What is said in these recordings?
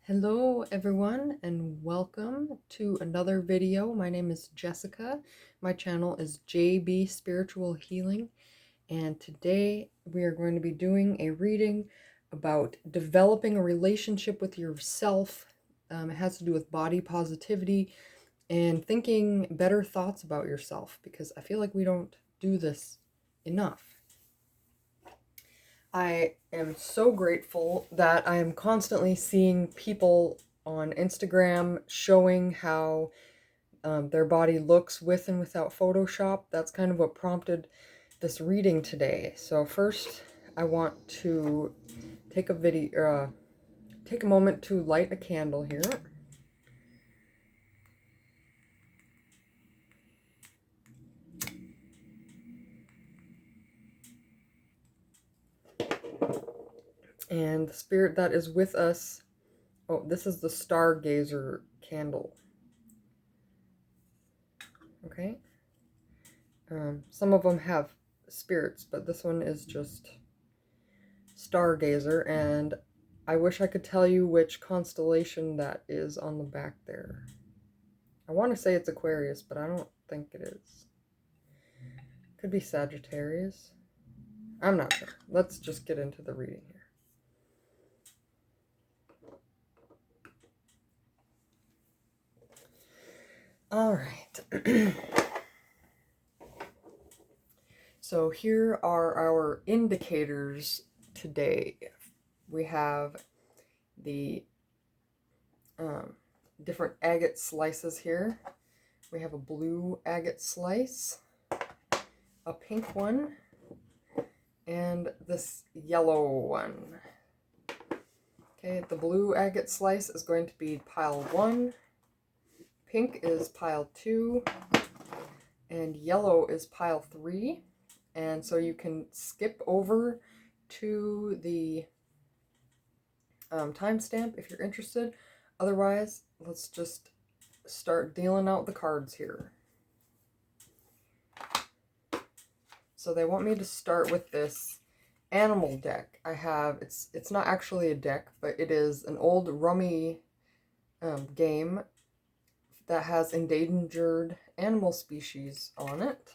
Hello everyone and welcome to another video. My name is Jessica. My channel is JB Spiritual Healing, and today we are going to be doing a reading about developing a relationship with yourself. It has to do with body positivity and thinking better thoughts about yourself, because I feel like we don't do this enough. I am so grateful that I am constantly seeing people on Instagram showing how their body looks with and without Photoshop. That's kind of what prompted this reading today. So first, I want to take a moment to light a candle here. And the spirit that is with us, oh, this is the Stargazer candle. Okay. Some of them have spirits, but this one is just Stargazer, and I wish I could tell you which constellation that is on the back there. I want to say it's Aquarius, but I don't think it is. Could be Sagittarius. I'm not sure. Let's just get into the reading here. All right. So here are our indicators today. We have the different agate slices here. We have a blue agate slice, a pink one, and this yellow one. Okay, the blue agate slice is going to be pile 1, pink is pile 2, and yellow is pile 3. And so you can skip over to the timestamp if you're interested. Otherwise, let's just start dealing out the cards here. So they want me to start with this animal deck. I have, it's not actually a deck, but it is an old rummy game that has endangered animal species on it.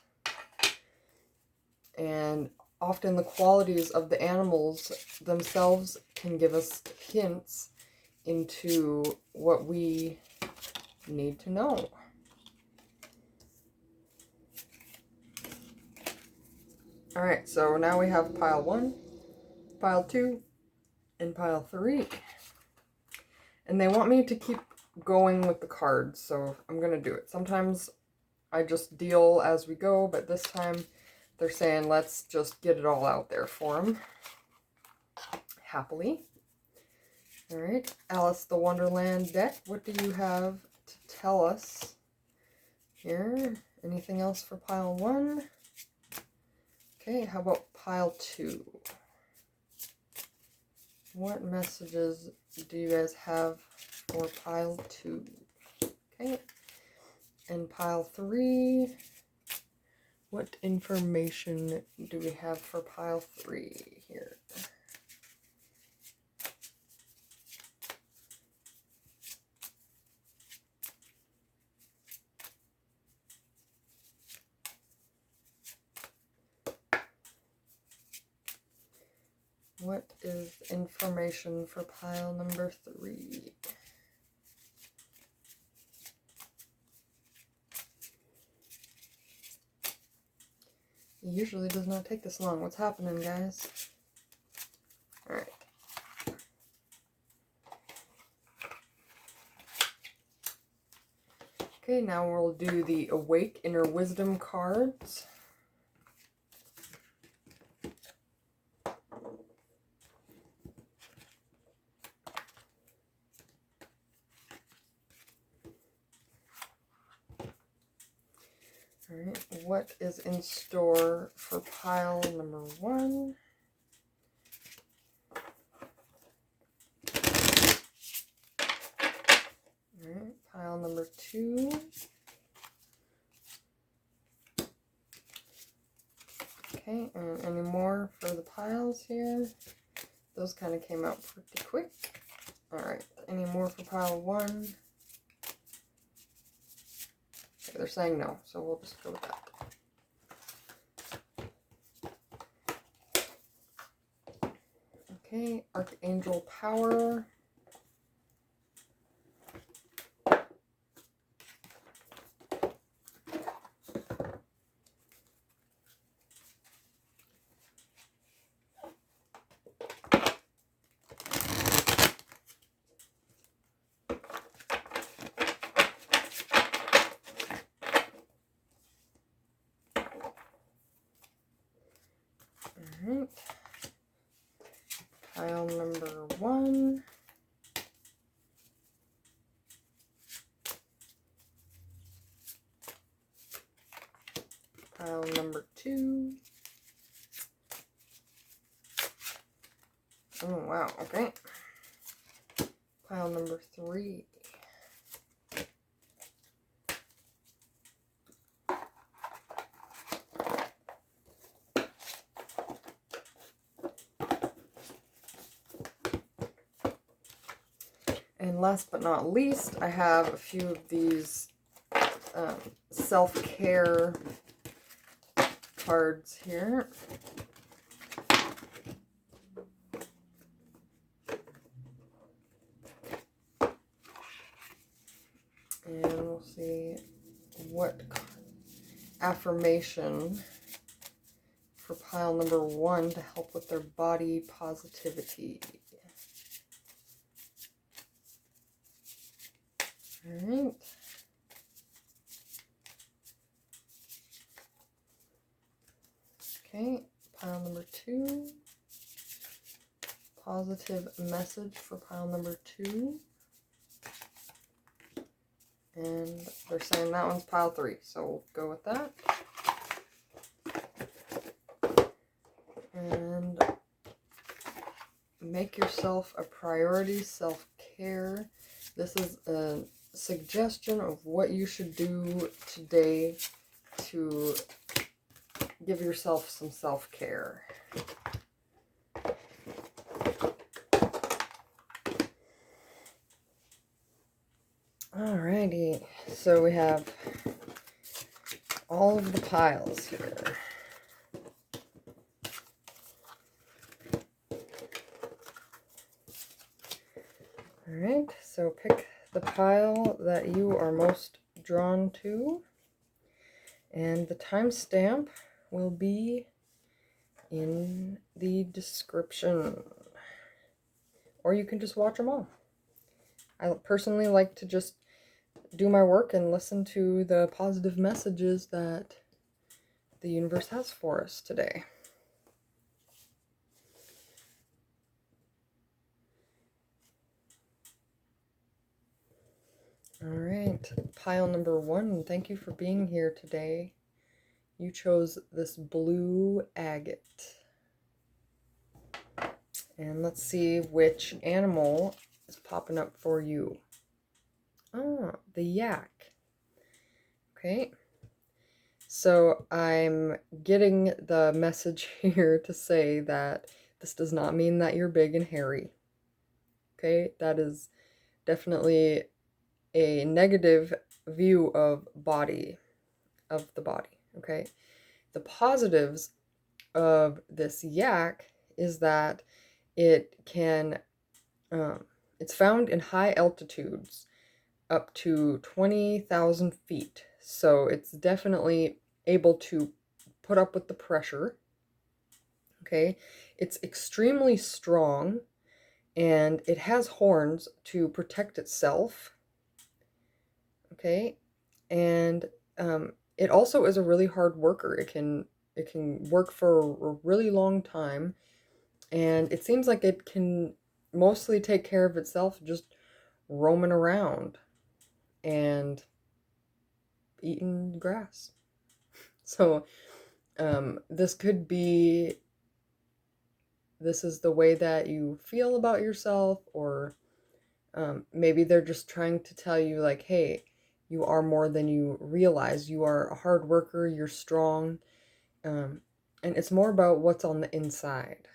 And often the qualities of the animals themselves can give us hints into what we need to know. Alright, so now we have pile 1, pile 2, and pile 3. And they want me to keep going with the cards, so I'm going to do it. Sometimes I just deal as we go, but this time they're saying let's just get it all out there for them. Happily. Alright, Alice the Wonderland deck, what do you have to tell us here? Anything else for pile 1? Okay, how about pile 2? What messages do you guys have for pile 2? Okay, and pile 3, what information do we have for pile 3 here? What is information for pile number 3? It usually does not take this long. What's happening, guys? Alright. Okay, now we'll do the Awake Inner Wisdom cards. Alright, what is in store for pile number 1? Alright, pile number 2. Okay, and any more for the piles here? Those kind of came out pretty quick. Alright, Any more for pile 1? Okay, they're saying no, so we'll just go with that. Okay, Archangel Power. Alright. Pile number 1. Pile number 2. Oh, wow, okay. Pile number 3. And last but not least, I have a few of these self-care cards here. And we'll see what affirmation for pile number 1 to help with their body positivity. Alright. Okay, pile number 2. Positive message for pile number 2. And they're saying that one's pile 3, so we'll go with that. And make yourself a priority, self-care. This is a suggestion of what you should do today to give yourself some self-care. Alrighty, so we have all of the piles here. Alright, so pick the pile that you are most drawn to, and the timestamp will be in the description, or you can just watch them all. I personally like to just do my work and listen to the positive messages that the universe has for us today. Alright, pile number 1, thank you for being here today. You chose this blue agate. And let's see which animal is popping up for you. Oh, the yak. Okay. So I'm getting the message here to say that this does not mean that you're big and hairy. Okay, that is definitely a negative view of the body. Okay, the positives of this yak is that it can it's found in high altitudes up to 20,000 feet, so it's definitely able to put up with the pressure. Okay, it's extremely strong, and it has horns to protect itself. Okay, and it also is a really hard worker. It can work for a really long time, and it seems like it can mostly take care of itself just roaming around and eating grass. So this is the way that you feel about yourself, or maybe they're just trying to tell you, like, hey, you are more than you realize. You are a hard worker, you're strong, and it's more about what's on the inside.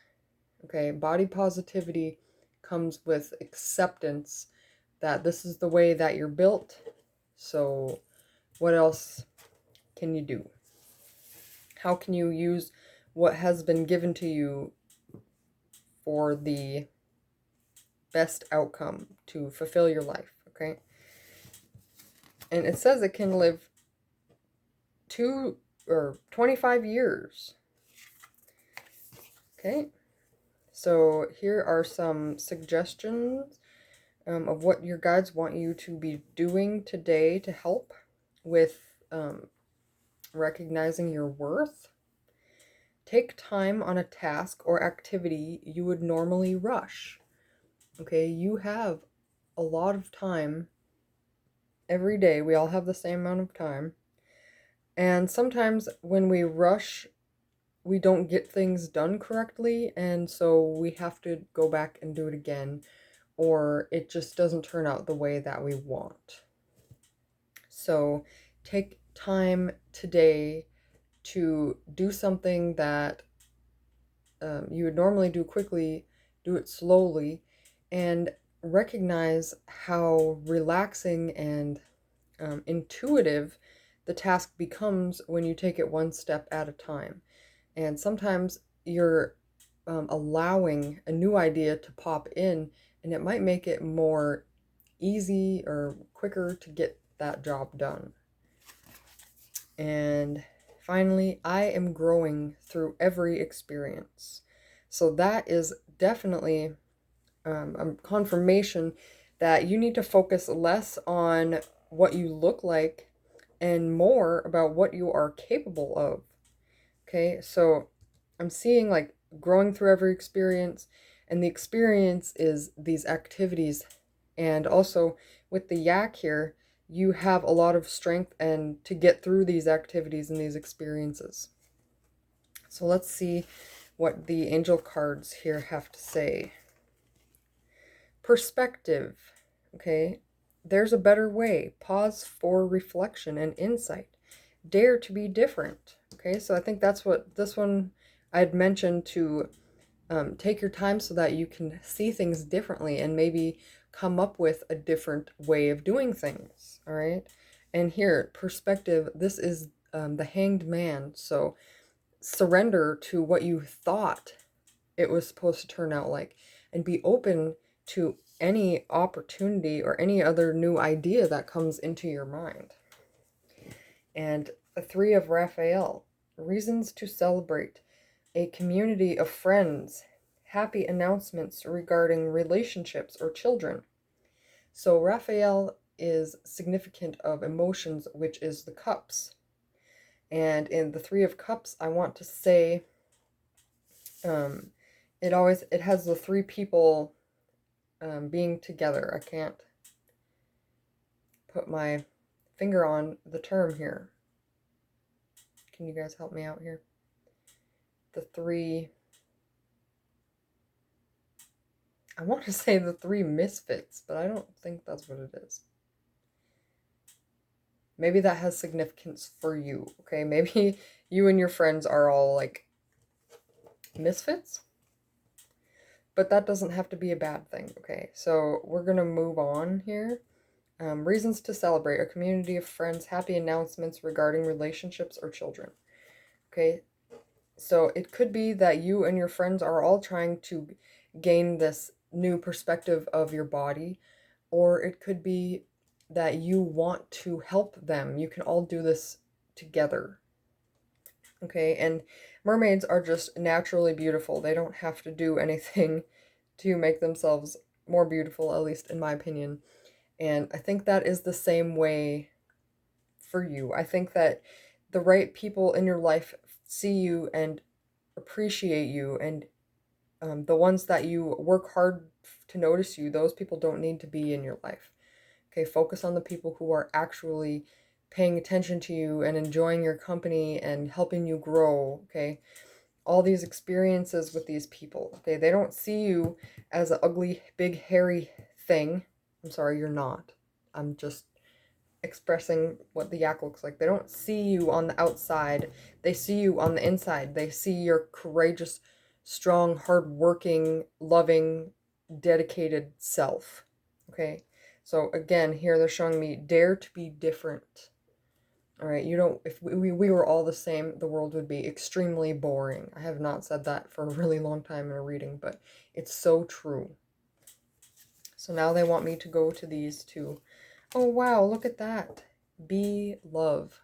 Okay, body positivity comes with acceptance that this is the way that you're built. So what else can you do? How can you use what has been given to you for the best outcome to fulfill your life, okay? And it says it can live 25 years. Okay, so here are some suggestions of what your guides want you to be doing today to help with recognizing your worth. Take time on a task or activity you would normally rush. Okay, you have a lot of time every day. We all have the same amount of time. And sometimes when we rush, we don't get things done correctly, and so we have to go back and do it again, or it just doesn't turn out the way that we want. So take time today to do something that you would normally do quickly, do it slowly, and recognize how relaxing and intuitive the task becomes when you take it one step at a time. And sometimes you're allowing a new idea to pop in, and it might make it more easy or quicker to get that job done. And finally, I am growing through every experience. So that is definitely a confirmation that you need to focus less on what you look like and more about what you are capable of. Okay, so I'm seeing like growing through every experience, and the experience is these activities. And also with the yak here, you have a lot of strength and to get through these activities and these experiences. So let's see what the angel cards here have to say. Perspective. Okay, there's a better way. Pause for reflection and insight. Dare to be different. Okay, so I think that's what this one I had mentioned, to take your time so that you can see things differently and maybe come up with a different way of doing things. All right, and here, perspective, this is the Hanged Man. So surrender to what you thought it was supposed to turn out like, and be open to any opportunity or any other new idea that comes into your mind. And the Three of Raphael, reasons to celebrate, a community of friends, happy announcements regarding relationships or children. So Raphael is significant of emotions, which is the cups. And in the Three of Cups, I want to say it has the three people being together. I can't put my finger on the term here. Can you guys help me out here? The three, I want to say the three misfits, but I don't think that's what it is. Maybe that has significance for you, okay? Maybe you and your friends are all like misfits, but that doesn't have to be a bad thing, okay? So we're gonna move on here. Reasons to celebrate, a community of friends, happy announcements regarding relationships or children. Okay, so it could be that you and your friends are all trying to gain this new perspective of your body, or it could be that you want to help them. You can all do this together. Okay, and mermaids are just naturally beautiful. They don't have to do anything to make themselves more beautiful, at least in my opinion. And I think that is the same way for you. I think that the right people in your life see you and appreciate you, and the ones that you work hard to notice you, those people don't need to be in your life. Okay, focus on the people who are actually paying attention to you and enjoying your company and helping you grow. Okay, all these experiences with these people. Okay, they don't see you as an ugly, big, hairy thing. I'm sorry, you're not. I'm just expressing what the yak looks like. They don't see you on the outside. They see you on the inside. They see your courageous, strong, hardworking, loving, dedicated self. Okay? So again, here they're showing me dare to be different. All right, you don't, if we were all the same, the world would be extremely boring. I have not said that for a really long time in a reading, but it's so true. So now they want me to go to these two. Oh, wow, look at that. Be love.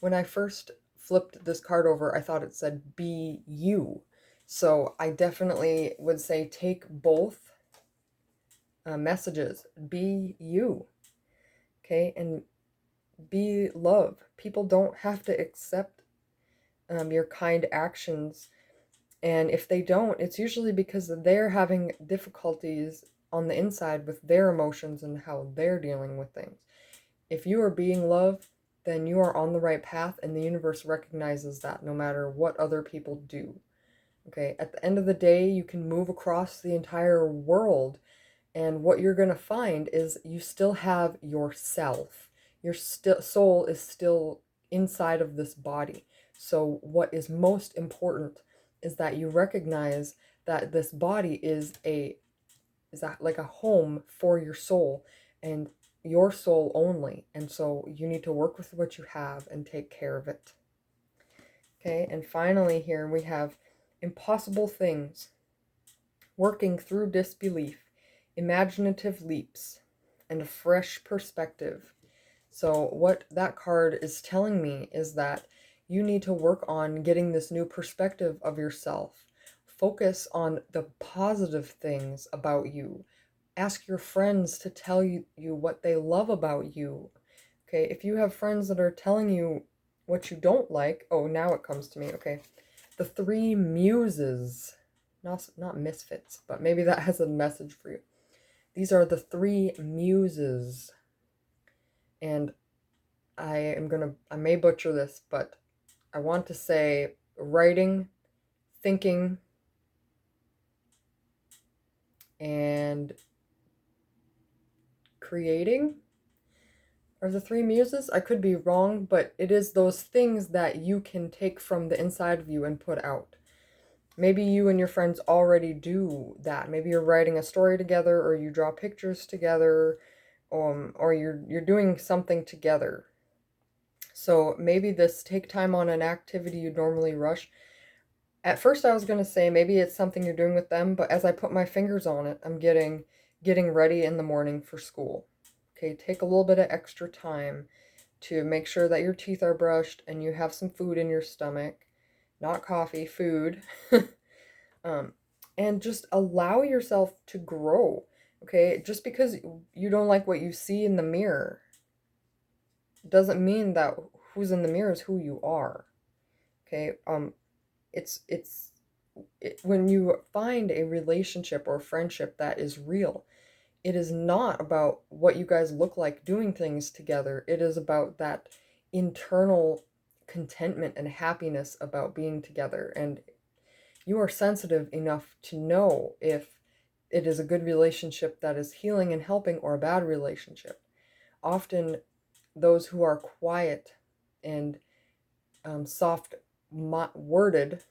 When I first flipped this card over, I thought it said be you. So I definitely would say take both messages. Be you. Okay, and be love. People don't have to accept your kind actions. And if they don't, it's usually because they're having difficulties on the inside with their emotions and how they're dealing with things. If you are being love, then you are on the right path, and the universe recognizes that no matter what other people do. Okay, at the end of the day, you can move across the entire world, and what you're going to find is you still have yourself. Your soul is still inside of this body. So what is most important is that you recognize that this body is like a home for your soul, and your soul only. And so you need to work with what you have and take care of it. Okay, and finally here we have impossible things, working through disbelief, imaginative leaps, and a fresh perspective. So what that card is telling me is that you need to work on getting this new perspective of yourself. Focus on the positive things about you. Ask your friends to tell you what they love about you. Okay, if you have friends that are telling you what you don't like, oh, now it comes to me, okay. The three muses, not misfits, but maybe that has a message for you. These are the three muses. And I may butcher this, but I want to say writing, thinking, and creating are the three muses. I could be wrong, but it is those things that you can take from the inside of you and put out. Maybe you and your friends already do that. Maybe you're writing a story together, or you draw pictures together, or you're doing something together. So maybe this take time on an activity you'd normally rush. At first I was going to say maybe it's something you're doing with them, but as I put my fingers on it, I'm getting ready in the morning for school. Okay, take a little bit of extra time to make sure that your teeth are brushed and you have some food in your stomach. Not coffee, food. And just allow yourself to grow. Okay, just because you don't like what you see in the mirror doesn't mean that who's in the mirror is who you are. Okay, when you find a relationship or a friendship that is real, it is not about what you guys look like doing things together. It is about that internal contentment and happiness about being together. And you are sensitive enough to know if it is a good relationship that is healing and helping, or a bad relationship. Often those who are quiet and soft-worded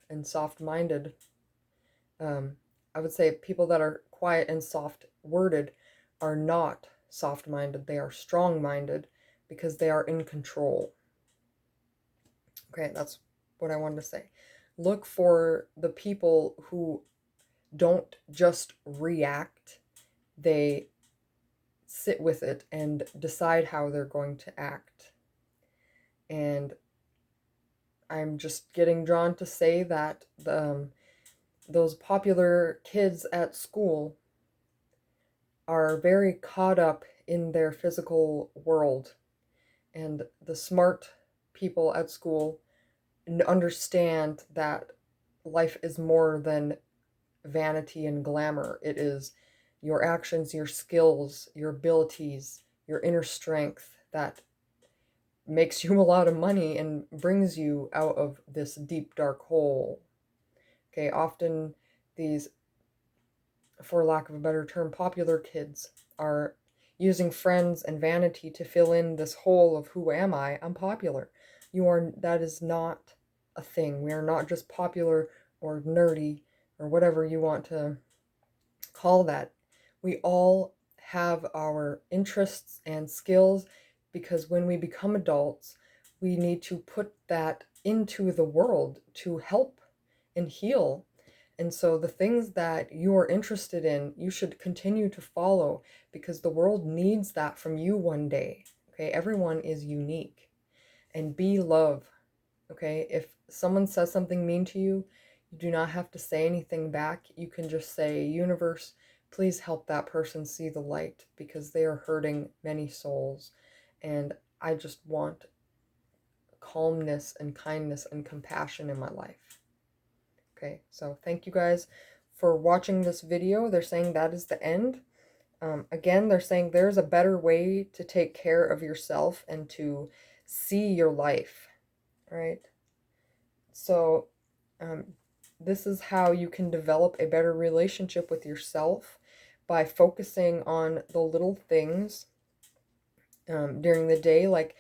and soft-minded, I would say people that are quiet and soft-worded are not soft-minded. They are strong-minded because they are in control. Okay, that's what I wanted to say. Look for the people who don't just react. They sit with it and decide how they're going to act. And I'm just getting drawn to say that those popular kids at school are very caught up in their physical world, and the smart people at school understand that life is more than vanity and glamour. It is your actions, your skills, your abilities, your inner strength that makes you a lot of money and brings you out of this deep dark hole. Okay, often these, for lack of a better term, popular kids are using friends and vanity to fill in this hole of who am I? I'm popular. That is not a thing. We are not just popular or nerdy or whatever you want to call that. We all have our interests and skills, because when we become adults, we need to put that into the world to help and heal. And so the things that you are interested in, you should continue to follow, because the world needs that from you one day. Okay, everyone is unique. And be love. Okay, if someone says something mean to you, you do not have to say anything back. You can just say, universe, please help that person see the light, because they are hurting many souls. And I just want calmness and kindness and compassion in my life. Okay, so thank you guys for watching this video. They're saying that is the end. Again, they're saying there's a better way to take care of yourself and to see your life, right? So this is how you can develop a better relationship with yourself, by focusing on the little things during the day, like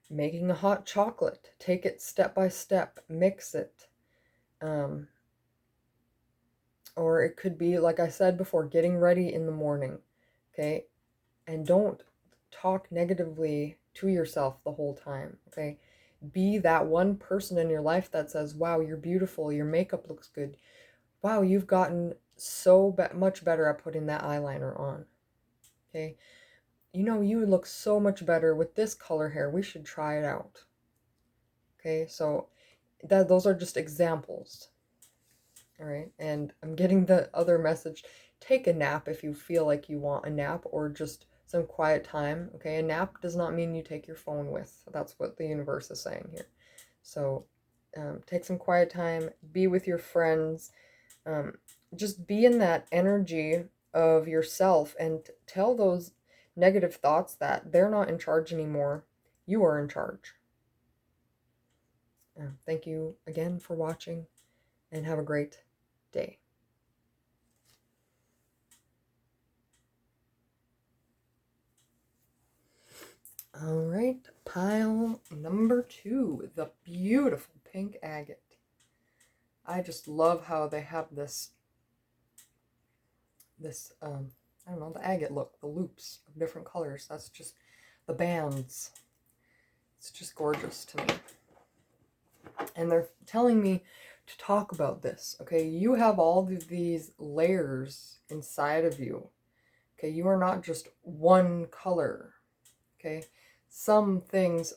making a hot chocolate. Take it step by step, mix it. Or it could be, like I said before, getting ready in the morning, okay? And don't talk negatively to yourself the whole time, okay? Be that one person in your life that says, wow, you're beautiful, your makeup looks good. Wow, you've gotten so much better at putting that eyeliner on, okay? You know, you look so much better with this color hair. We should try it out, okay? So those are just examples. All right, and I'm getting the other message. Take a nap if you feel like you want a nap, or just some quiet time. Okay, a nap does not mean you take your phone with. That's what the universe is saying here. So take some quiet time, be with your friends, just be in that energy of yourself, and tell those negative thoughts that they're not in charge anymore. You are in charge. Thank you again for watching, and have a great day. All right, pile number 2, the beautiful pink agate. I just love how they have this I don't know, the agate look, the loops of different colors. That's just the bands. It's just gorgeous to me. And they're telling me to talk about this, okay? You have all of these layers inside of you, okay? You are not just one color, okay? Some things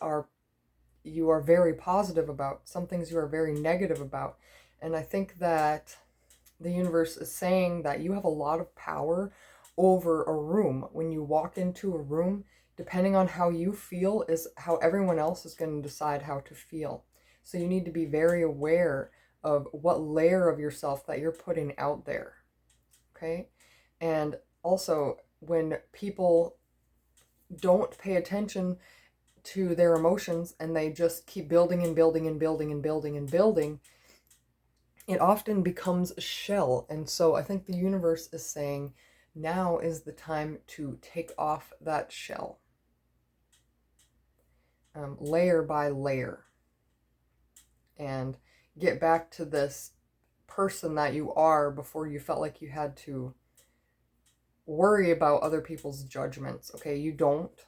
you are very positive about, some things you are very negative about. And I think that the universe is saying that you have a lot of power over a room. When you walk into a room, depending on how you feel is how everyone else is going to decide how to feel. So you need to be very aware of what layer of yourself that you're putting out there, okay? And also, when people don't pay attention to their emotions and they just keep building and building and building and building and building, it often becomes a shell. And so I think the universe is saying now is the time to take off that shell, layer by layer, and get back to this person that you are before you felt like you had to worry about other people's judgments. Okay, you don't.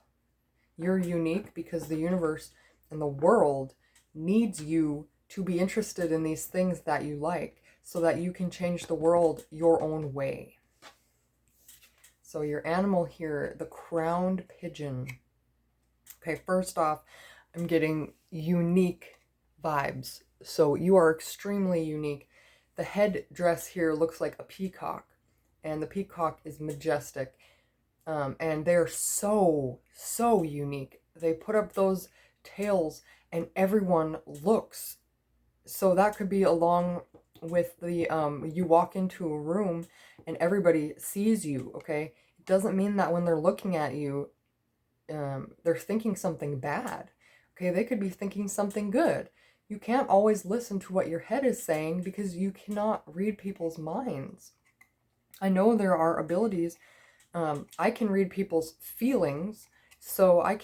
You're unique because the universe and the world needs you to be interested in these things that you like, so that you can change the world your own way. So your animal here, the crowned pigeon. Okay, first off, I'm getting unique vibes. So you are extremely unique. The headdress here looks like a peacock, and the peacock is majestic. And they're so unique. They put up those tails and everyone looks. So that could be along with the, you walk into a room and everybody sees you, okay? It doesn't mean that when they're looking at you, they're thinking something bad, okay? They could be thinking something good. You can't always listen to what your head is saying, because you cannot read people's minds. I know there are abilities. I can read people's feelings, so I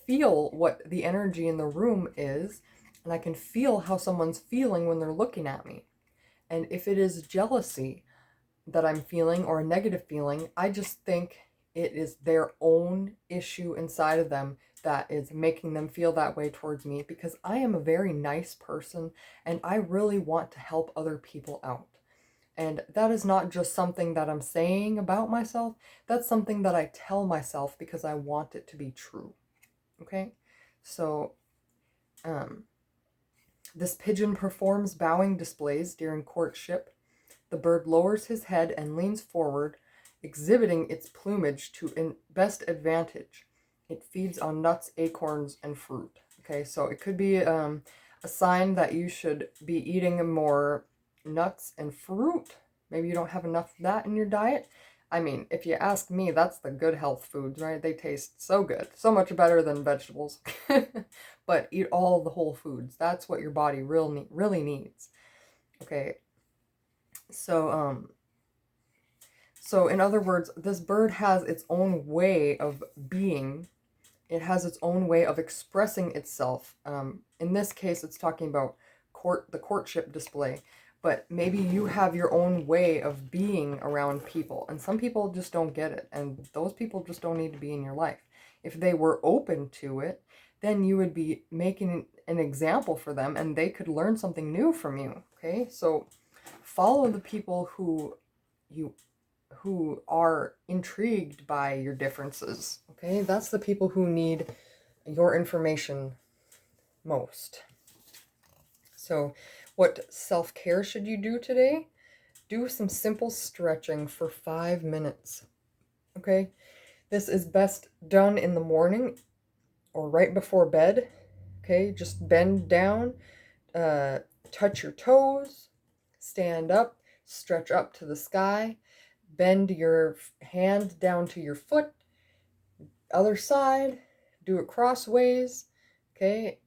feel what the energy in the room is, and I can feel how someone's feeling when they're looking at me. And if it is jealousy that I'm feeling, or a negative feeling, I just think It is their own issue inside of them that is making them feel that way towards me, because I am a very nice person and I really want to help other people out. And that is not just something that I'm saying about myself. That's something that I tell myself because I want it to be true. Okay? So, this pigeon performs bowing displays during courtship. The bird lowers his head and leans forward, exhibiting its plumage to best advantage. It feeds on nuts, acorns, and fruit. Okay, so it could be a sign that you should be eating more nuts and fruit. Maybe you don't have enough of that in your diet. I mean, if you ask me, that's the good health foods, right? They taste so good, so much better than vegetables. But eat all the whole foods. That's what your body really needs. Okay, so so in other words, this bird has its own way of being. It has its own way of expressing itself. In this case, it's talking about the courtship display. But maybe you have your own way of being around people. And some people just don't get it. And those people just don't need to be in your life. If they were open to it, then you would be making an example for them and they could learn something new from you. Okay? So follow the people who are intrigued by your differences. Okay? That's the people who need your information most. So, what self-care should you do today? Do some simple stretching for 5 minutes. Okay? This is best done in the morning or right before bed. Okay? Just bend down, touch your toes, stand up, stretch up to the sky, bend your hand down to your foot, other side, do it crossways. Okay?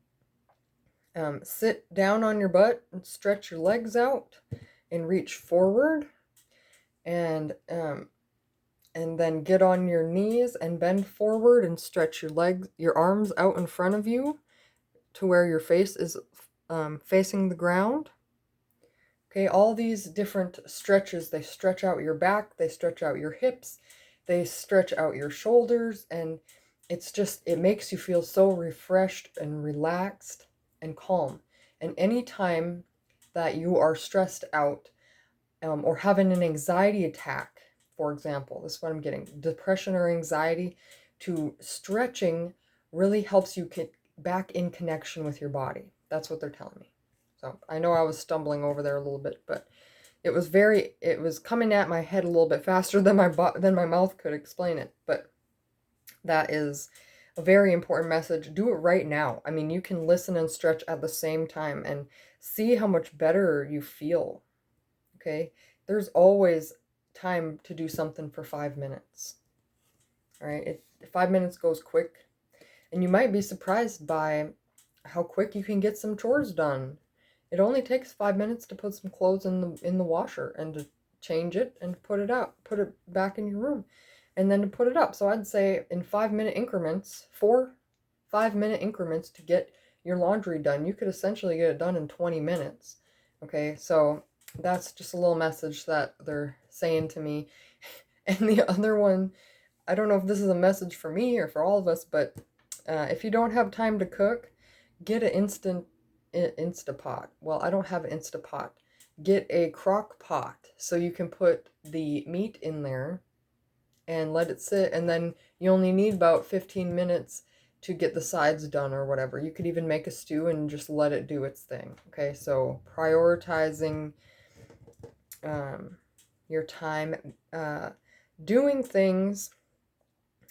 Sit down on your butt and stretch your legs out and reach forward, and then get on your knees and bend forward and stretch your arms out in front of you to where your face is facing the ground. Okay, all these different stretches, they stretch out your back, they stretch out your hips, they stretch out your shoulders, and it makes you feel so refreshed and relaxed and calm. And any time that you are stressed out or having an anxiety attack, for example, this is what I'm getting, depression or anxiety, to stretching really helps you get back in connection with your body. That's what they're telling me. So I know I was stumbling over there a little bit, but it was coming at my head a little bit faster than my mouth could explain it. But that is a very important message. Do it right now. I mean, you can listen and stretch at the same time and see how much better you feel. Okay? There's always time to do something for 5 minutes. All right? 5 minutes goes quick. And you might be surprised by how quick you can get some chores done. It only takes 5 minutes to put some clothes in the washer and to change it and put it back in your room, and then to put it up. So I'd say in 5-minute increments, 4 5-minute increments to get your laundry done. You could essentially get it done in 20 minutes. Okay, so that's just a little message that they're saying to me. And the other one, I don't know if this is a message for me or for all of us, but if you don't have time to cook, get an Instapot. Well, I don't have an Instapot. Get a crock pot so you can put the meat in there and let it sit, and then you only need about 15 minutes to get the sides done or whatever. You could even make a stew and just let it do its thing. Okay, so prioritizing your time, doing things,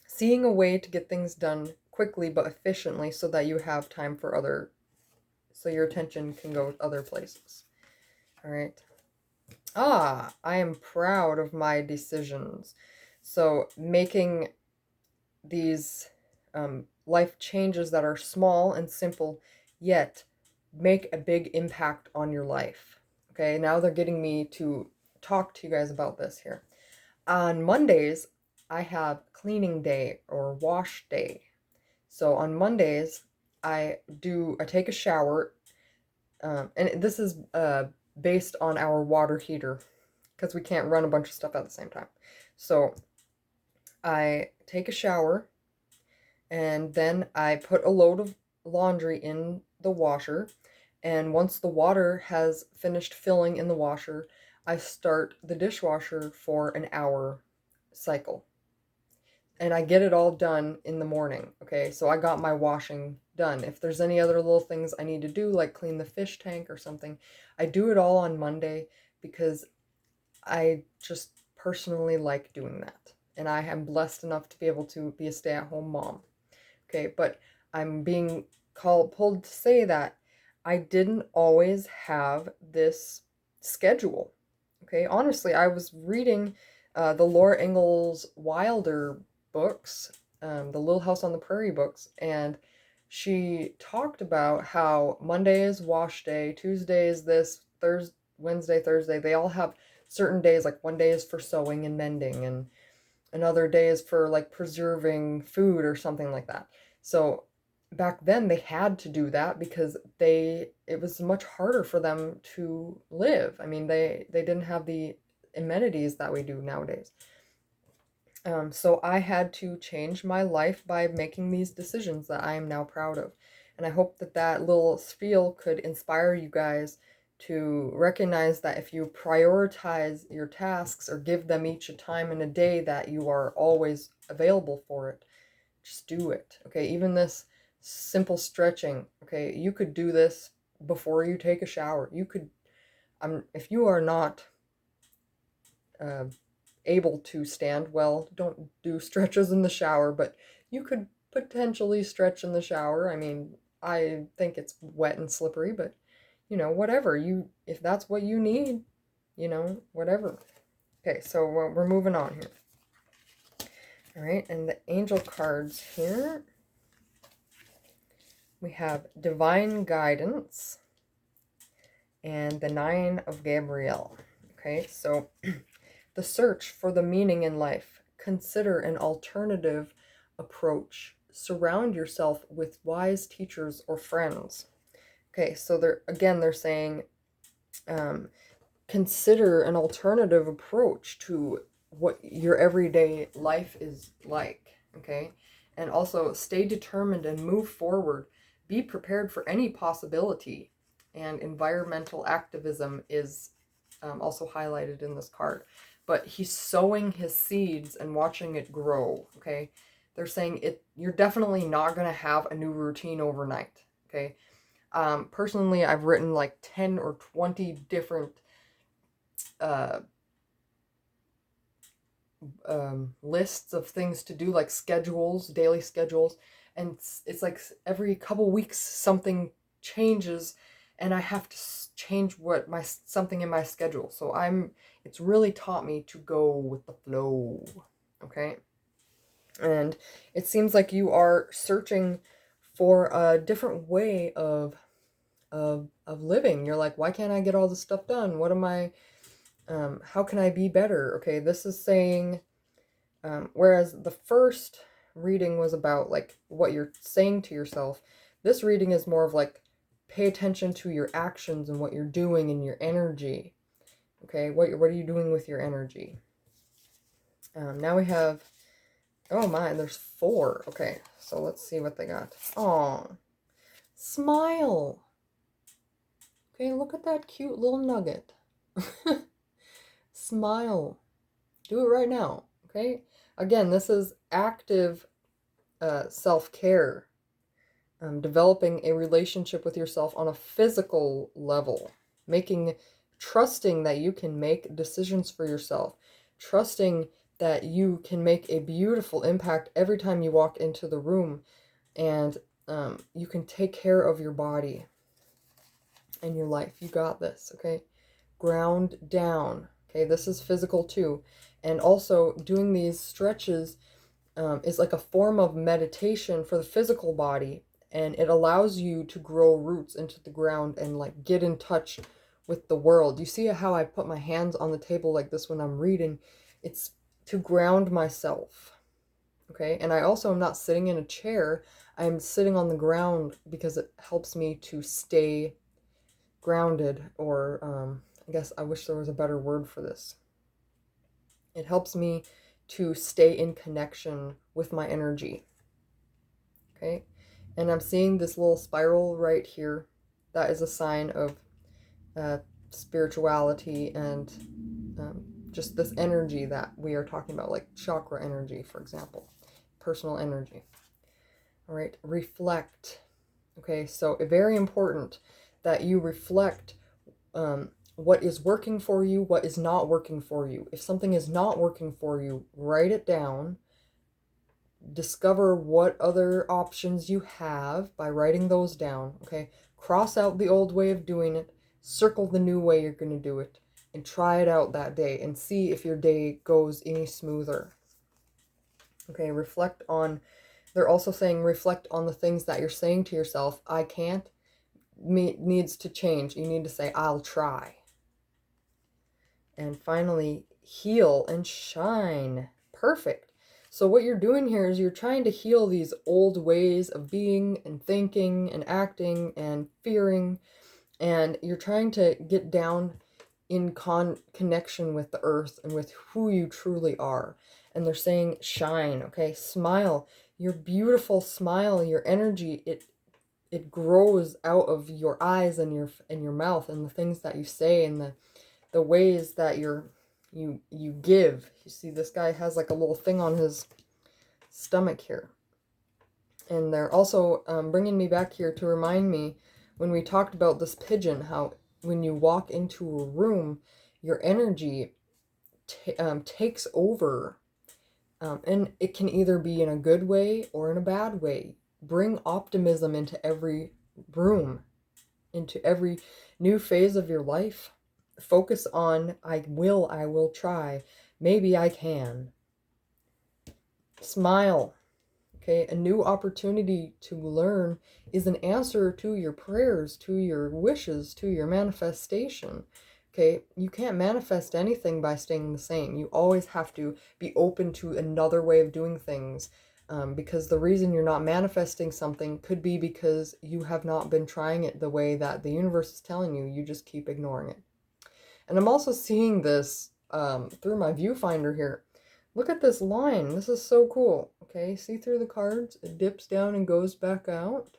seeing a way to get things done quickly but efficiently so that you have time for so your attention can go other places. All right. I am proud of my decisions. So making these life changes that are small and simple, yet make a big impact on your life. Okay, now they're getting me to talk to you guys about this here. On Mondays, I have cleaning day or wash day. So on Mondays, I take a shower, and this is based on our water heater because we can't run a bunch of stuff at the same time. So I take a shower, and then I put a load of laundry in the washer. And once the water has finished filling in the washer, I start the dishwasher for an hour cycle. And I get it all done in the morning. Okay, so I got my washing done. If there's any other little things I need to do, like clean the fish tank or something, I do it all on Monday because I just personally like doing that. And I am blessed enough to be able to be a stay-at-home mom. Okay, but I'm being pulled to say that I didn't always have this schedule. Okay, honestly, I was reading the Laura Ingalls Wilder books, the Little House on the Prairie books, and she talked about how Monday is wash day, Tuesday is this, Thursday, Wednesday, Thursday, they all have certain days, like one day is for sewing and mending, and another day is for like preserving food or something like that. So back then they had to do that because it was much harder for them to live. I mean, they didn't have the amenities that we do nowadays. So I had to change my life by making these decisions that I am now proud of. And I hope that that little spiel could inspire you guys to recognize that if you prioritize your tasks or give them each a time in a day that you are always available for it, just do it. Okay, even this simple stretching, okay, you could do this before you take a shower. You could, if you are not uh, able to stand well, don't do stretches in the shower, but you could potentially stretch in the shower. I mean, I think it's wet and slippery, but whatever if that's what you need, whatever. Okay, so we're moving on here. All right, and the angel cards here, we have divine guidance and the 9 of Gabriel. Okay, so the search for the meaning in life. Consider an alternative approach. Surround yourself with wise teachers or friends. Okay, so they're saying consider an alternative approach to what your everyday life is like. Okay, and also stay determined and move forward. Be prepared for any possibility. And environmental activism is also highlighted in this card. But he's sowing his seeds and watching it grow. Okay, they're saying you're definitely not going to have a new routine overnight. Okay, personally, I've written like 10 or 20 different lists of things to do, like schedules, daily schedules, and it's like every couple weeks something changes, and I have to change something in my schedule. So it's really taught me to go with the flow. Okay, and it seems like you are searching for a different way of living. You're like, why can't I get all this stuff done? What am I how can I be better? Okay, this is saying, whereas the first reading was about like what you're saying to yourself, this reading is more of like, pay attention to your actions and what you're doing and your energy. Okay, what are you doing with your energy? Now we have, oh my, there's 4. Okay, so let's see what they got. Oh, smile. Okay, look at that cute little nugget. Smile. Do it right now. Okay, again, this is active self-care, developing a relationship with yourself on a physical level, trusting that you can make decisions for yourself, trusting that you can make a beautiful impact every time you walk into the room, and you can take care of your body and your life. You got this. Okay, ground down. Okay, this is physical too. And also doing these stretches is like a form of meditation for the physical body, and it allows you to grow roots into the ground and like get in touch with the world. You see how I put my hands on the table like this when I'm reading? It's to ground myself. Okay, and I also am not sitting in a chair. I'm sitting on the ground because it helps me to stay grounded, or I guess I wish there was a better word for this. It helps me to stay in connection with my energy. Okay, and I'm seeing this little spiral right here. That is a sign of spirituality and just this energy that we are talking about, like chakra energy, for example, personal energy. All right, reflect. Okay, so very important that you reflect what is working for you, what is not working for you. If something is not working for you, write it down. Discover what other options you have by writing those down. Okay, cross out the old way of doing it, circle the new way you're going to do it, and try it out that day and see if your day goes any smoother. Okay, reflect on, they're also saying reflect on the things that you're saying to yourself. I can't, needs to change. You need to say, I'll try. And finally, heal and shine. Perfect. So what you're doing here is you're trying to heal these old ways of being and thinking and acting and fearing, and you're trying to get down in connection with the earth and with who you truly are. And they're saying shine. Okay, smile. Your beautiful smile, your energy, it grows out of your eyes and your mouth and the things that you say and the ways that you give. You see, this guy has like a little thing on his stomach here. And they're also bringing me back here to remind me when we talked about this pigeon, how when you walk into a room, your energy takes over. And it can either be in a good way or in a bad way. Bring optimism into every room, into every new phase of your life. Focus on, I will try. Maybe I can. Smile. Okay, a new opportunity to learn is an answer to your prayers, to your wishes, to your manifestation. Okay, you can't manifest anything by staying the same. You always have to be open to another way of doing things. Because the reason you're not manifesting something could be because you have not been trying it the way that the universe is telling you. You just keep ignoring it. And I'm also seeing this through my viewfinder here. Look at this line. This is so cool. Okay, see through the cards? It dips down and goes back out.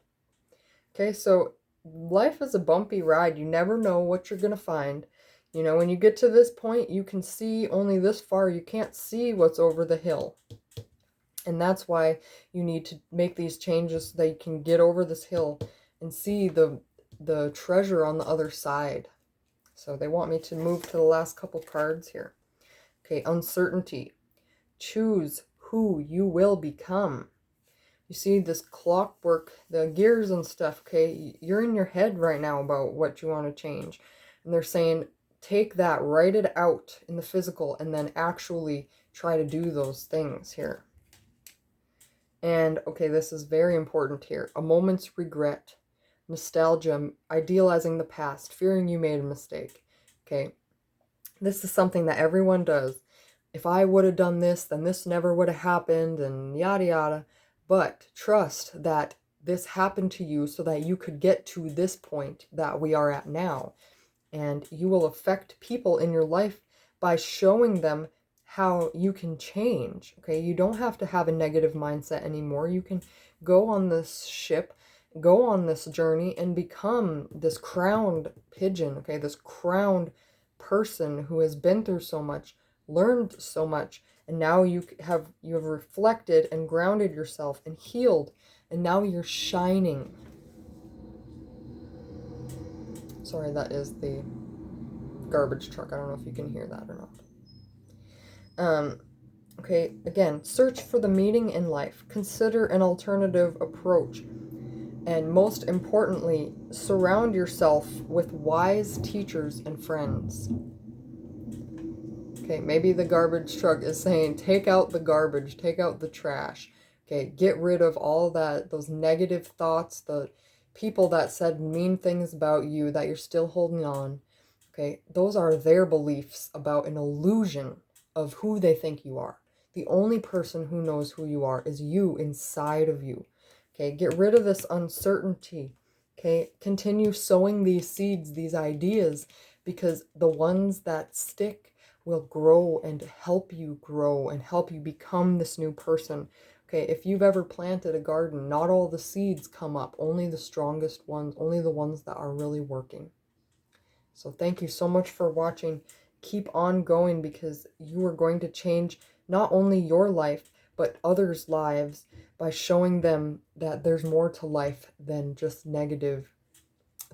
Okay, so life is a bumpy ride. You never know what you're going to find. You know, when you get to this point, you can see only this far. You can't see what's over the hill. And that's why you need to make these changes so that you can get over this hill and see the treasure on the other side. So they want me to move to the last couple cards here. Okay, uncertainty. Choose who you will become. You see this clockwork, the gears and stuff, okay? You're in your head right now about what you want to change. And they're saying, take that, write it out in the physical, and then actually try to do those things here. And, okay, this is very important here. A moment's regret, nostalgia, idealizing the past, fearing you made a mistake. Okay, this is something that everyone does. If I would have done this, then this never would have happened, and yada yada. But trust that this happened to you so that you could get to this point that we are at now. And you will affect people in your life by showing them how you can change. Okay, you don't have to have a negative mindset anymore. You can go on this ship, go on this journey, and become this crowned pigeon. Okay, this crowned person who has been through so much, learned so much, and now you have reflected and grounded yourself and healed, and now you're shining. Sorry, that is the garbage truck. I don't know if you can hear that or not. Okay, again, search for the meaning in life. Consider an alternative approach. And most importantly, surround yourself with wise teachers and friends. Okay, maybe the garbage truck is saying, take out the garbage, take out the trash. Okay, get rid of all that, those negative thoughts, the people that said mean things about you that you're still holding on. Okay, those are their beliefs about an illusion of who they think you are. The only person who knows who you are is you inside of you. Okay, get rid of this uncertainty. Okay, continue sowing these seeds, these ideas, because the ones that stick will grow and help you grow and help you become this new person. Okay, if you've ever planted a garden, not all the seeds come up, only the strongest ones, only the ones that are really working. So thank you so much for watching. Keep on going, because you are going to change not only your life, but others' lives by showing them that there's more to life than just negative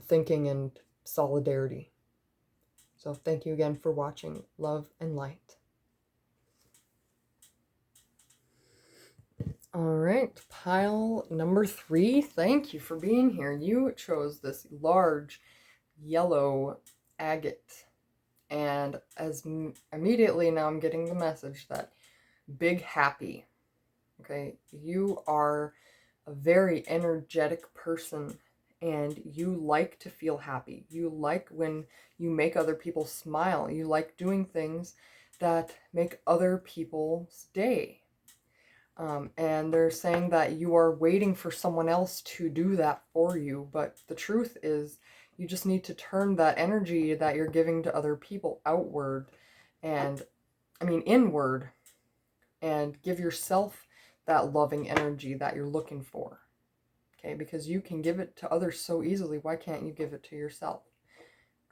thinking and solidarity. So thank you again for watching. Love and light. All right, pile number 3. Thank you for being here. You chose this large yellow agate. And immediately now I'm getting the message that big happy. Okay, you are a very energetic person, and you like to feel happy. You like when you make other people smile. You like doing things that make other people's day. And they're saying that you are waiting for someone else to do that for you. But the truth is, you just need to turn that energy that you're giving to other people outward inward, and give yourself that loving energy that you're looking for. Okay, because you can give it to others so easily. Why can't you give it to yourself?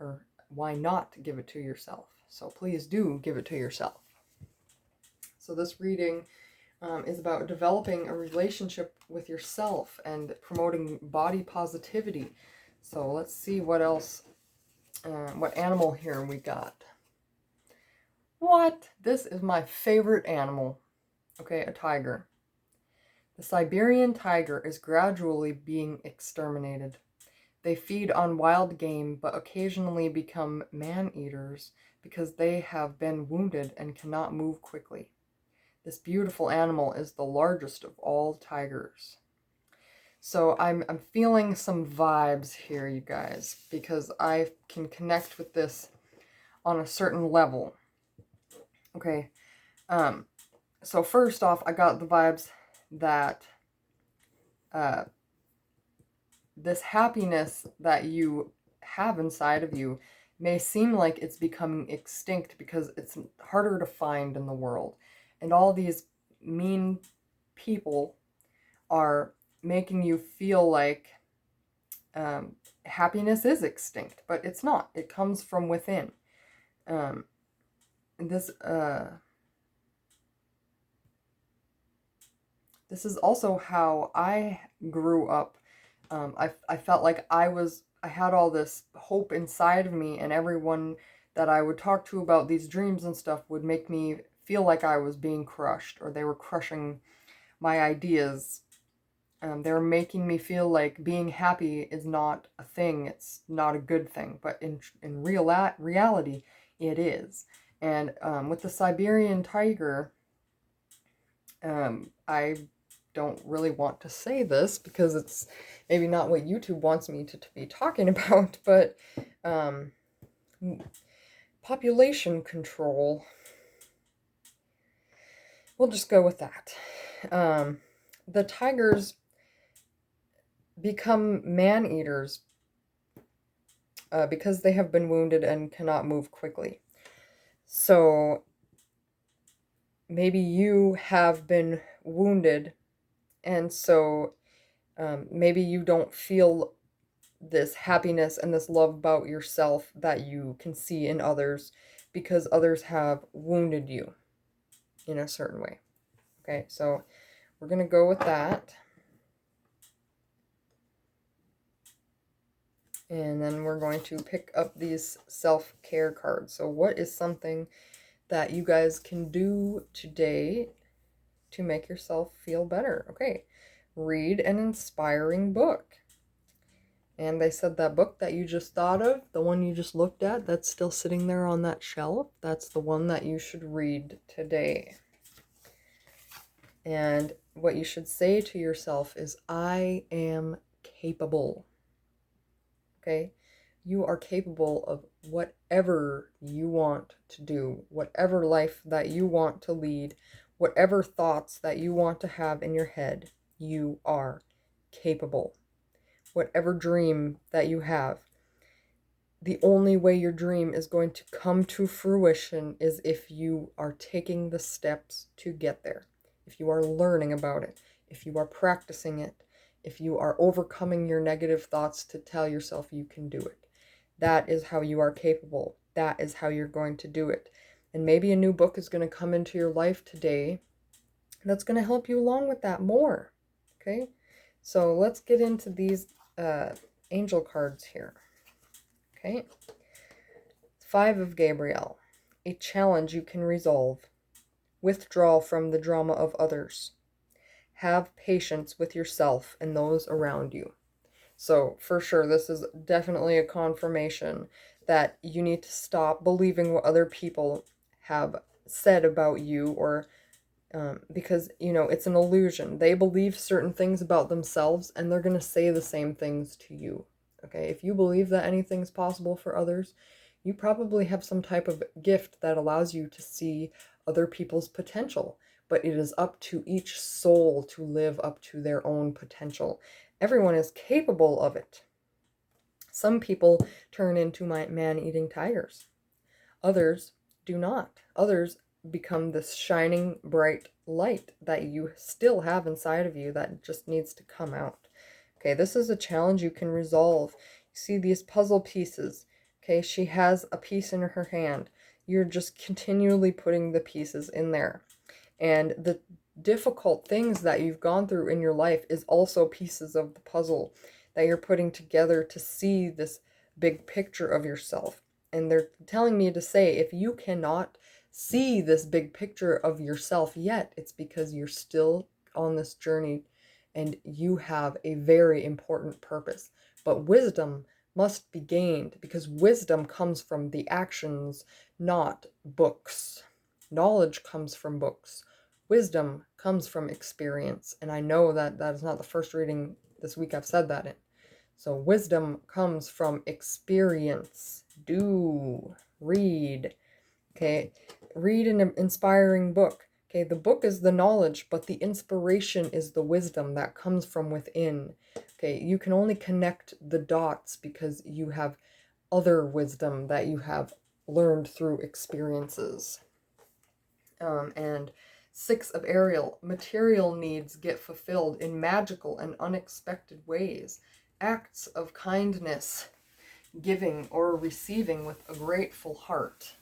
Or why not give it to yourself? So please do give it to yourself. So this reading is about developing a relationship with yourself and promoting body positivity. So let's see what else, what animal here we got. What? This is my favorite animal. Okay, a tiger. The Siberian tiger is gradually being exterminated. They feed on wild game, but occasionally become man-eaters because they have been wounded and cannot move quickly. This beautiful animal is the largest of all tigers. So I'm feeling some vibes here, you guys, because I can connect with this on a certain level. Okay, so first off, I got the vibes that this happiness that you have inside of you may seem like it's becoming extinct because it's harder to find in the world. And all these mean people are making you feel like happiness is extinct, but it's not. It comes from within. This is also how I grew up. I felt like I had all this hope inside of me, and everyone that I would talk to about these dreams and stuff would make me feel like I was being crushed, or they were crushing my ideas. They were making me feel like being happy is not a thing, it's not a good thing, but in reality, it is. And with the Siberian tiger, I don't really want to say this because it's maybe not what YouTube wants me to be talking about, but population control. We'll just go with that. The tigers become man-eaters because they have been wounded and cannot move quickly. So maybe you have been wounded, and so maybe you don't feel this happiness and this love about yourself that you can see in others because others have wounded you in a certain way. Okay, so we're going to go with that. And then we're going to pick up these self-care cards. So what is something that you guys can do today to make yourself feel better? Okay, read an inspiring book. And they said that book that you just thought of, the one you just looked at, that's still sitting there on that shelf, that's the one that you should read today. And what you should say to yourself is, I am capable. Okay? You are capable of whatever you want to do, whatever life that you want to lead, whatever thoughts that you want to have in your head, you are capable. Whatever dream that you have, the only way your dream is going to come to fruition is if you are taking the steps to get there, if you are learning about it, if you are practicing it, if you are overcoming your negative thoughts to tell yourself you can do it. That is how you are capable. That is how you're going to do it. And maybe a new book is going to come into your life today that's going to help you along with that more. Okay? So let's get into these angel cards here. Okay? 5 of Gabriel. A challenge you can resolve. Withdraw from the drama of others. Have patience with yourself and those around you. So, for sure, this is definitely a confirmation that you need to stop believing what other people have said about you, or because, it's an illusion. They believe certain things about themselves, and they're going to say the same things to you. Okay, if you believe that anything's possible for others, you probably have some type of gift that allows you to see other people's potential. But it is up to each soul to live up to their own potential. Everyone is capable of it. Some people turn into man-eating tigers. Others do not. Others become this shining, bright light that you still have inside of you that just needs to come out. Okay, this is a challenge you can resolve. You see these puzzle pieces. Okay, she has a piece in her hand. You're just continually putting the pieces in there. And the difficult things that you've gone through in your life is also pieces of the puzzle that you're putting together to see this big picture of yourself. And they're telling me to say, if you cannot see this big picture of yourself yet, it's because you're still on this journey and you have a very important purpose. But wisdom must be gained, because wisdom comes from the actions, not books. Knowledge comes from books. Wisdom comes from experience. And I know that that is not the first reading this week I've said that in. So wisdom comes from experience. Do read. Okay, read an inspiring book. Okay, the book is the knowledge, but the inspiration is the wisdom that comes from within. Okay, you can only connect the dots because you have other wisdom that you have learned through experiences. And 6 of Ariel, material needs get fulfilled in magical and unexpected ways. Acts of kindness, giving or receiving with a grateful heart.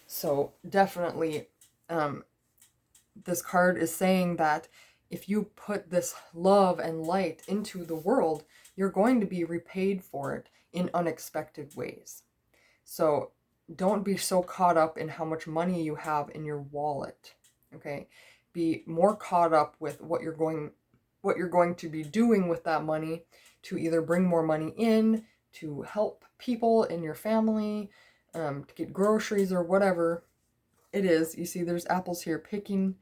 So definitely, this card is saying that if you put this love and light into the world, you're going to be repaid for it in unexpected ways. So don't be so caught up in how much money you have in your wallet. Okay? Be more caught up with what you're going to be doing with that money to either bring more money in, to help people in your family, to get groceries or whatever it is. You see, there's apples here, picking,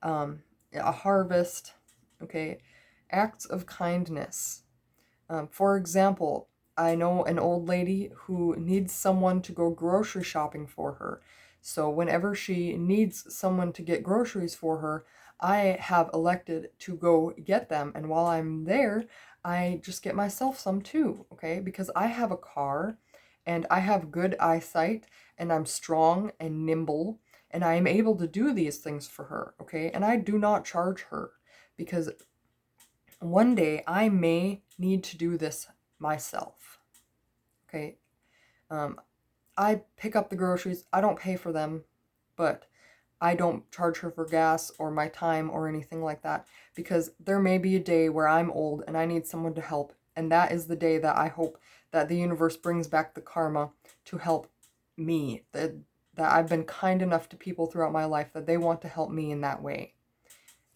a harvest. Okay, acts of kindness. For example, I know an old lady who needs someone to go grocery shopping for her. So whenever she needs someone to get groceries for her, I have elected to go get them. And while I'm there, I just get myself some too, okay? Because I have a car and I have good eyesight and I'm strong and nimble and I am able to do these things for her, okay? And I do not charge her because one day I may need to do this myself, okay? I pick up the groceries. I don't pay for them, but I don't charge her for gas or my time or anything like that, because there may be a day where I'm old and I need someone to help, and that is the day that I hope that the universe brings back the karma to help me, that I've been kind enough to people throughout my life that they want to help me in that way.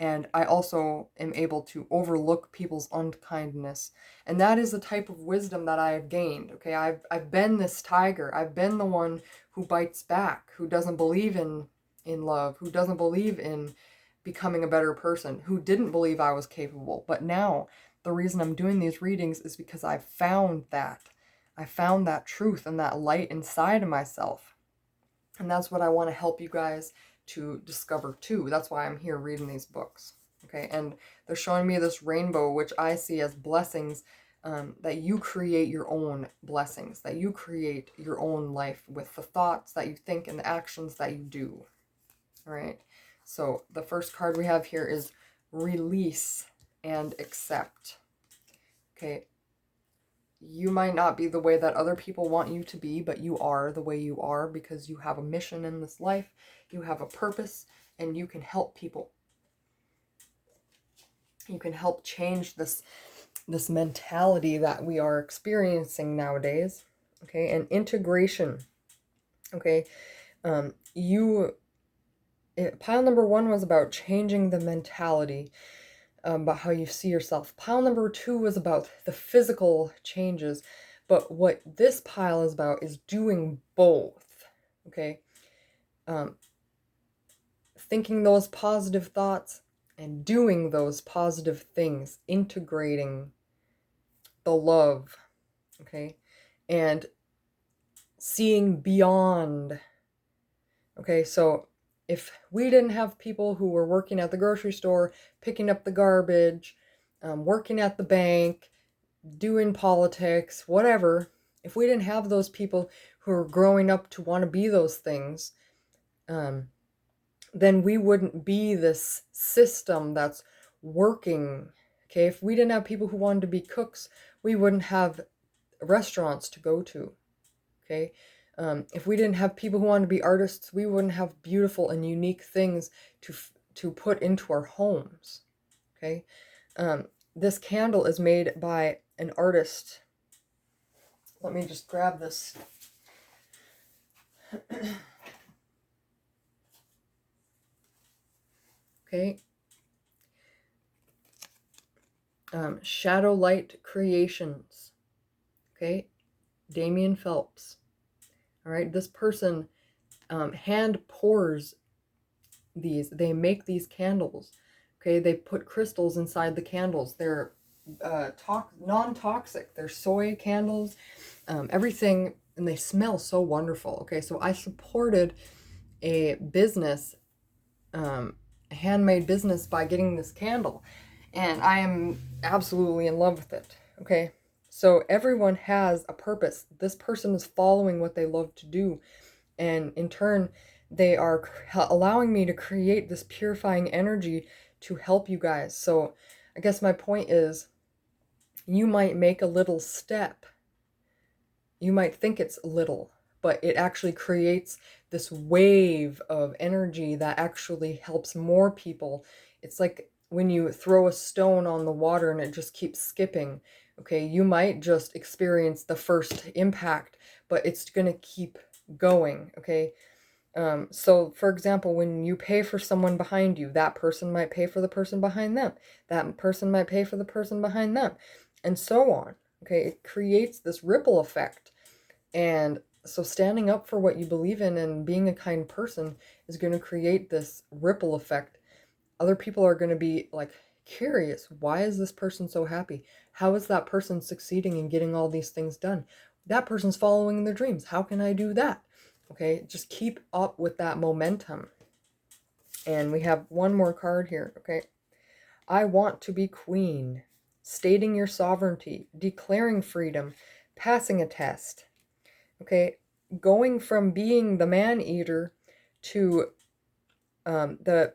And I also am able to overlook people's unkindness. And that is the type of wisdom that I have gained. Okay, I've been this tiger. I've been the one who bites back, who doesn't believe in love, who doesn't believe in becoming a better person, who didn't believe I was capable. But now, the reason I'm doing these readings is because I found that. I found that truth and that light inside of myself. And that's what I want to help you guys to discover too. That's why I'm here reading these books. Okay, and they're showing me this rainbow, which I see as blessings that you create your own blessings, that you create your own life with the thoughts that you think and the actions that you do. All right. So the first card we have here is release and accept. Okay. You might not be the way that other people want you to be, but you are the way you are because you have a mission in this life, you have a purpose, and you can help people. You can help change this mentality that we are experiencing nowadays. Okay, and integration. Okay, pile number 1 was about changing the mentality, about how you see yourself. Pile number 2 was about the physical changes, but what this pile is about is doing both. Okay, thinking those positive thoughts and doing those positive things, integrating the love, okay, and seeing beyond. Okay, so if we didn't have people who were working at the grocery store, picking up the garbage, working at the bank, doing politics, whatever, if we didn't have those people who are growing up to want to be those things, then we wouldn't be this system that's working. Okay, if we didn't have people who wanted to be cooks, we wouldn't have restaurants to go to. Okay, if we didn't have people who wanted to be artists, we wouldn't have beautiful and unique things to put into our homes. Okay, this candle is made by an artist. Let me just grab this. Okay. Shadow Light Creations. Okay. Damien Phelps. All right. This person hand pours these. They make these candles. Okay. They put crystals inside the candles. They're non-toxic. They're soy candles. Everything. And they smell so wonderful. Okay. So I supported a business, a handmade business, by getting this candle. And I am absolutely in love with it. Okay. So everyone has a purpose. This person is following what they love to do. And in turn, they are allowing me to create this purifying energy to help you guys. So I guess my point is, you might make a little step. You might think it's little, but it actually creates this wave of energy that actually helps more people. It's like when you throw a stone on the water and it just keeps skipping. Okay, you might just experience the first impact, but it's going to keep going. Okay, so for example, when you pay for someone behind you, that person might pay for the person behind them. That person might pay for the person behind them, and so on. Okay, it creates this ripple effect. And so standing up for what you believe in and being a kind person is going to create this ripple effect. Other people are going to be like curious. Why is this person so happy? How is that person succeeding in getting all these things done? That person's following their dreams. How can I do that? Okay, just keep up with that momentum. And we have one more card here. Okay, I want to be queen. Stating your sovereignty, declaring freedom, passing a test. Okay, going from being the man-eater to the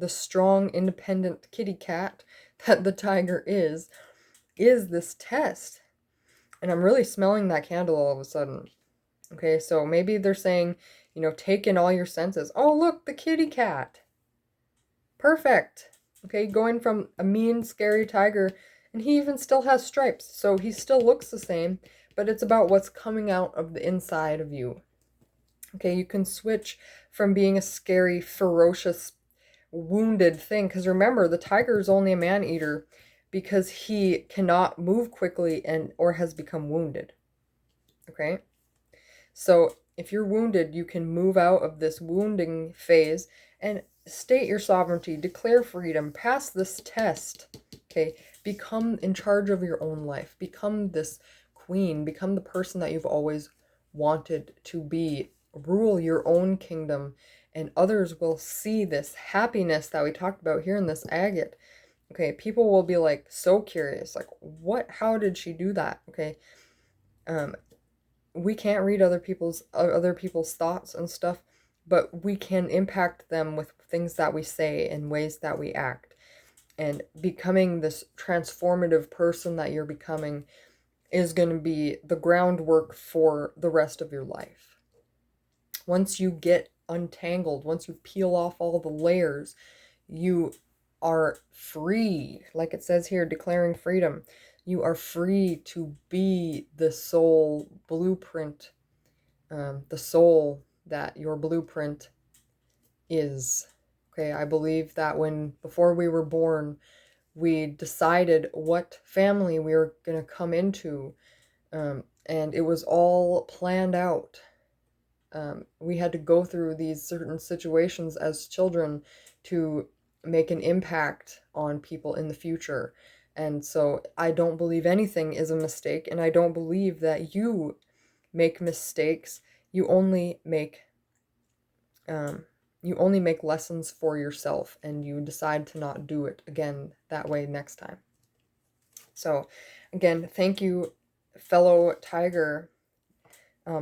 strong, independent kitty cat that the tiger is this test. And I'm really smelling that candle all of a sudden. Okay, so maybe they're saying, take in all your senses. Oh, look, the kitty cat. Perfect. Okay, going from a mean, scary tiger, and he even still has stripes, so he still looks the same, but it's about what's coming out of the inside of you. Okay, you can switch from being a scary, ferocious, wounded thing, because remember, the tiger is only a man-eater because he cannot move quickly or has become wounded. Okay, so if you're wounded, you can move out of this wounding phase and state your sovereignty, declare freedom, pass this test. Okay, become in charge of your own life, become this queen, become the person that you've always wanted to be, rule your own kingdom, and others will see this happiness that we talked about here in this agate, Okay, people will be like so curious, like, what, how did she do that? Okay, we can't read other people's thoughts and stuff, but we can impact them with things that we say and ways that we act. And becoming this transformative person that you're becoming is going to be the groundwork for the rest of your life. Once you get untangled, once you peel off all the layers, you are free. Like it says here, declaring freedom. You are free to be the soul blueprint, the soul that your blueprint is. Okay, I believe that before we were born, we decided what family we were going to come into, and it was all planned out. We had to go through these certain situations as children to make an impact on people in the future. And so I don't believe anything is a mistake, and I don't believe that you make mistakes. You only make um, you only make lessons for yourself, and you decide to not do it again that way next time. So, again, thank you, fellow tiger,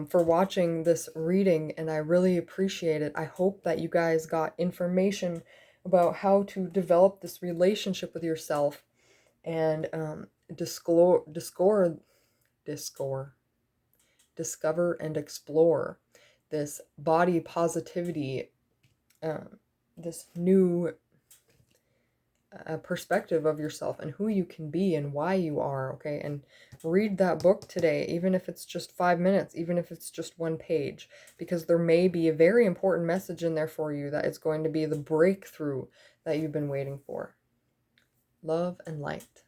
for watching this reading, and I really appreciate it. I hope that you guys got information about how to develop this relationship with yourself and discover and explore this body positivity, this new perspective of yourself and who you can be and why you are, okay? And read that book today, even if it's just 5 minutes, even if it's just one page, because there may be a very important message in there for you that is going to be the breakthrough that you've been waiting for. Love and light.